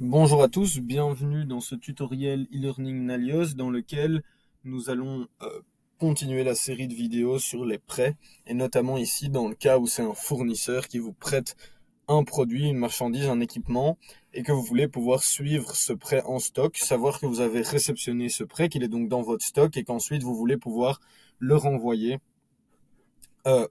Bonjour à tous, bienvenue dans ce tutoriel e-learning Nalios dans lequel nous allons continuer la série de vidéos sur les prêts et notamment ici dans le cas où c'est un fournisseur qui vous prête un produit, une marchandise, un équipement et que vous voulez pouvoir suivre ce prêt en stock, savoir que vous avez réceptionné ce prêt, qu'il est donc dans votre stock et qu'ensuite vous voulez pouvoir le renvoyer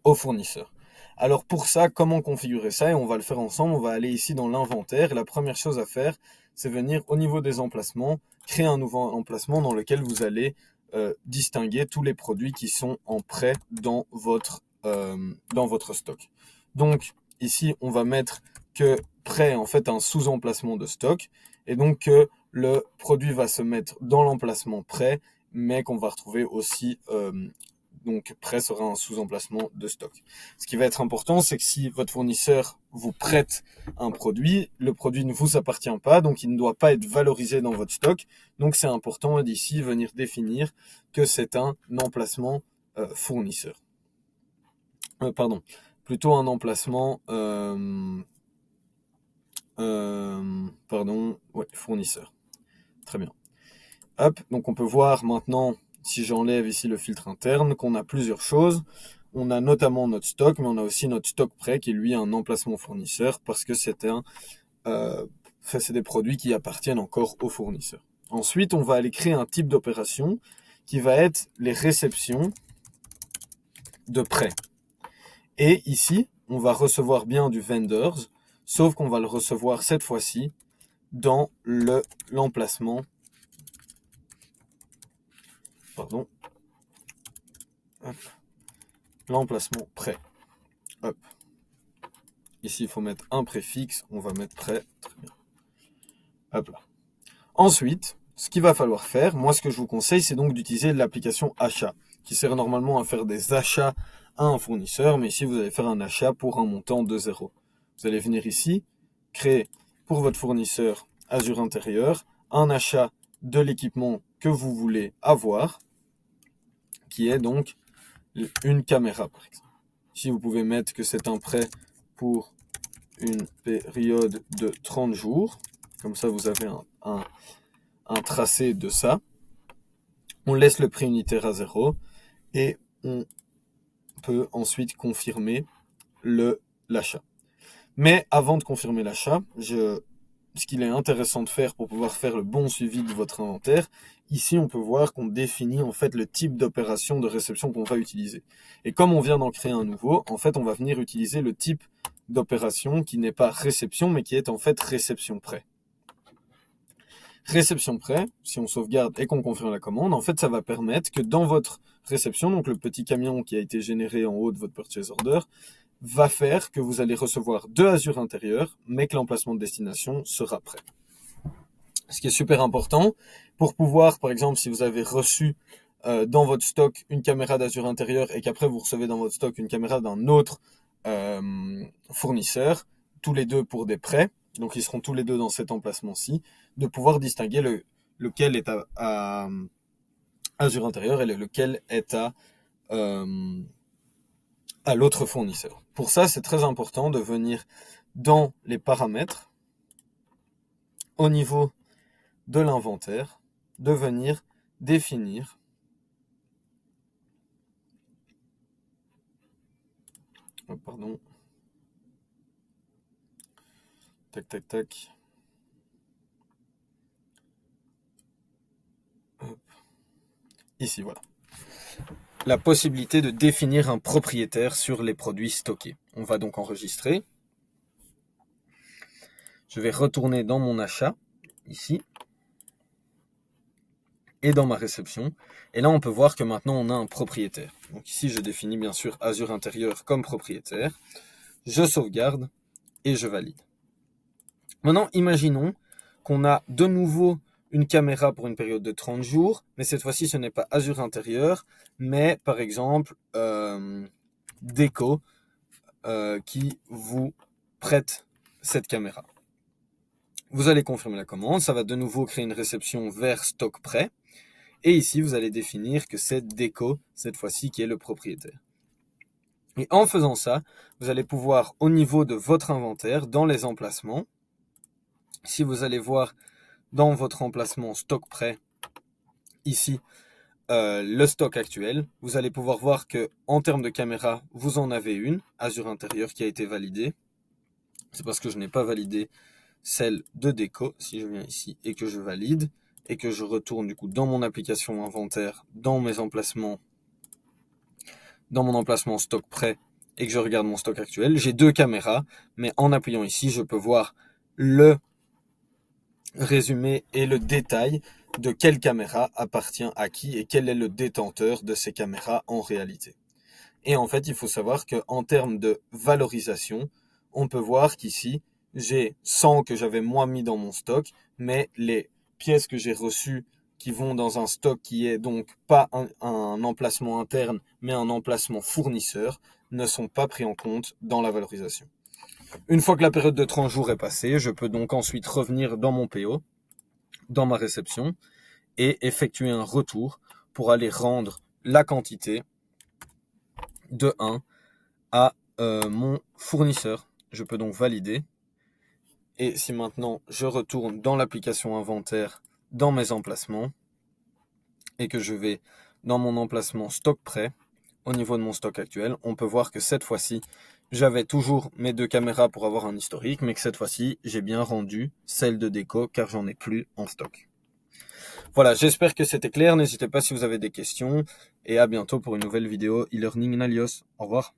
au fournisseur. Alors pour ça, comment configurer ça? Et on va le faire ensemble. On va aller ici dans l'inventaire. Et la première chose à faire, c'est venir au niveau des emplacements, créer un nouveau emplacement dans lequel vous allez distinguer tous les produits qui sont en prêt dans votre stock. Donc ici, on va mettre que prêt en fait un sous-emplacement de stock et donc que le produit va se mettre dans l'emplacement prêt, mais qu'on va retrouver aussi donc prêt sera un sous-emplacement de stock. Ce qui va être important, c'est que si votre fournisseur vous prête un produit, le produit ne vous appartient pas, donc il ne doit pas être valorisé dans votre stock. Donc c'est important d'ici venir définir que c'est un emplacement fournisseur. Pardon, plutôt un emplacement fournisseur. Très bien. Hop, donc on peut voir maintenant, si j'enlève ici le filtre interne, qu'on a plusieurs choses. On a notamment notre stock, mais on a aussi notre stock prêt qui lui a un emplacement fournisseur parce que c'est des produits qui appartiennent encore au fournisseur. Ensuite, on va aller créer un type d'opération qui va être les réceptions de prêt. Et ici, on va recevoir bien du vendors, sauf qu'on va le recevoir cette fois-ci dans l'emplacement l'emplacement prêt. Hop. Ici, il faut mettre un préfixe. On va mettre prêt. Très bien. Hop là. Ensuite, ce qu'il va falloir faire, moi, ce que je vous conseille, c'est donc d'utiliser l'application achat, qui sert normalement à faire des achats à un fournisseur, mais ici, vous allez faire un achat pour un montant de 0. Vous allez venir ici, créer pour votre fournisseur Azure Intérieur un achat de l'équipement que vous voulez avoir, qui est donc une caméra, par exemple. Ici, vous pouvez mettre que c'est un prêt pour une période de 30 jours. Comme ça, vous avez un tracé de ça. On laisse le prix unitaire à 0 et on peut ensuite confirmer l'achat. Mais avant de confirmer l'achat, ce qu'il est intéressant de faire pour pouvoir faire le bon suivi de votre inventaire, ici on peut voir qu'on définit en fait le type d'opération de réception qu'on va utiliser. Et comme on vient d'en créer un nouveau, en fait on va venir utiliser le type d'opération qui n'est pas réception mais qui est en fait réception prêt. Réception prêt, si on sauvegarde et qu'on confirme la commande, en fait ça va permettre que dans votre réception, donc le petit camion qui a été généré en haut de votre purchase order, va faire que vous allez recevoir de Azure Intérieur, mais que l'emplacement de destination sera prêt. Ce qui est super important pour pouvoir, par exemple, si vous avez reçu dans votre stock une caméra d'Azure Intérieur et qu'après vous recevez dans votre stock une caméra d'un autre fournisseur, tous les deux pour des prêts, donc ils seront tous les deux dans cet emplacement-ci, de pouvoir distinguer lequel est à Azure Intérieur et lequel est à l'autre fournisseur. Pour ça, c'est très important de venir dans les paramètres, au niveau de l'inventaire, de venir définir tac tac tac ici voilà, la possibilité de définir un propriétaire sur les produits stockés. On va donc enregistrer. Je vais retourner dans mon achat, ici, et dans ma réception. Et là, on peut voir que maintenant, on a un propriétaire. Donc ici, je définis bien sûr Azure Intérieur comme propriétaire. Je sauvegarde et je valide. Maintenant, imaginons qu'on a de nouveau une caméra pour une période de 30 jours, mais cette fois-ci, ce n'est pas Azure Intérieur, mais par exemple, Deco qui vous prête cette caméra. Vous allez confirmer la commande, ça va de nouveau créer une réception vers stock prêt. Et ici, vous allez définir que c'est Deco, cette fois-ci, qui est le propriétaire. Et en faisant ça, vous allez pouvoir, au niveau de votre inventaire, dans les emplacements, Si vous allez voir dans votre emplacement stock prêt, ici, le stock actuel, vous allez pouvoir voir que en termes de caméra, vous en avez une, Azure Intérieur, qui a été validée. C'est parce que je n'ai pas validé celle de déco. Si je viens ici et que je valide, et que je retourne du coup dans mon application inventaire, dans mes emplacements, dans mon emplacement stock prêt, et que je regarde mon stock actuel, j'ai 2 caméras, mais en appuyant ici, je peux voir le résumé et le détail de quelle caméra appartient à qui et quel est le détenteur de ces caméras en réalité. Et en fait, il faut savoir qu'en termes de valorisation, on peut voir qu'ici, j'ai 100 que j'avais moi mis dans mon stock, mais les pièces que j'ai reçues qui vont dans un stock qui est donc pas un emplacement interne, mais un emplacement fournisseur, ne sont pas pris en compte dans la valorisation. Une fois que la période de 30 jours est passée, je peux donc ensuite revenir dans mon PO, dans ma réception, et effectuer un retour pour aller rendre la quantité de 1 à mon fournisseur. Je peux donc valider. Et si maintenant je retourne dans l'application inventaire, dans mes emplacements, et que je vais dans mon emplacement stock prêt, au niveau de mon stock actuel, on peut voir que cette fois-ci, j'avais toujours mes 2 caméras pour avoir un historique, mais que cette fois-ci, j'ai bien rendu celle de déco car j'en ai plus en stock. Voilà, j'espère que c'était clair. N'hésitez pas si vous avez des questions. Et à bientôt pour une nouvelle vidéo e-learning in Alios. Au revoir.